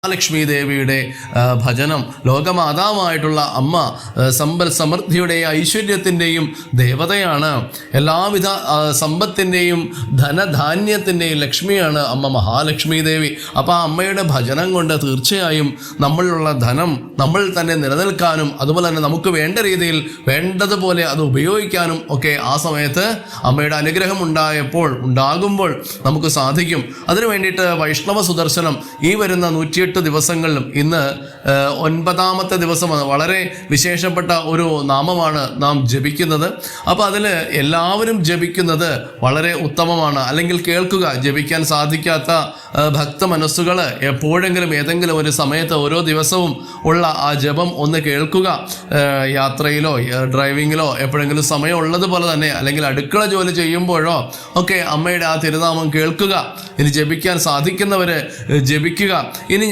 ലക്ഷ്മി ദേവിയുടെ ഭജനം. ലോകമാതാവായിട്ടുള്ള അമ്മ സമ്പൽ സമൃദ്ധിയുടെയും ഐശ്വര്യത്തിൻ്റെയും ദേവതയാണ്. എല്ലാവിധ സമ്പത്തിൻ്റെയും ധനധാന്യത്തിൻ്റെയും ലക്ഷ്മിയാണ് അമ്മ മഹാലക്ഷ്മി ദേവി. അപ്പോൾ ആ അമ്മയുടെ ഭജനം കൊണ്ട് തീർച്ചയായും നമ്മളിലുള്ള ധനം നമ്മൾ തന്നെ നിലനിൽക്കാനും അതുപോലെ തന്നെ നമുക്ക് വേണ്ട രീതിയിൽ വേണ്ടതുപോലെ അത് ഉപയോഗിക്കാനും ഒക്കെ ആ സമയത്ത് അമ്മയുടെ അനുഗ്രഹം ഉണ്ടാകുമ്പോൾ നമുക്ക് സാധിക്കും. അതിനു വേണ്ടിയിട്ട് വൈഷ്ണവ സുദർശനം ഈ വരുന്ന 108 ദിവസങ്ങളിലും ഇന്ന് 9ാമത്തെ ദിവസമാണ്. വളരെ വിശേഷപ്പെട്ട ഒരു നാമമാണ് നാം ജപിക്കുന്നത്. അപ്പോൾ അതിൽ എല്ലാവരും ജപിക്കുന്നത് വളരെ ഉത്തമമാണ്. അല്ലെങ്കിൽ കേൾക്കുക, ജപിക്കാൻ സാധിക്കാത്ത ഭക്ത മനസ്സുകൾ എപ്പോഴെങ്കിലും ഏതെങ്കിലും ഒരു സമയത്ത് ഓരോ ദിവസവും ഉള്ള ആ ജപം ഒന്ന് കേൾക്കുക. യാത്രയിലോ ഡ്രൈവിങ്ങിലോ എപ്പോഴെങ്കിലും സമയം ഉള്ളതുപോലെ തന്നെ, അല്ലെങ്കിൽ അടുക്കള ജോലി ചെയ്യുമ്പോഴോ ഒക്കെ അമ്മയുടെ ആ തിരുനാമം കേൾക്കുക. ഇനി ജപിക്കാൻ സാധിക്കുന്നവർ ജപിക്കുക. ഇനി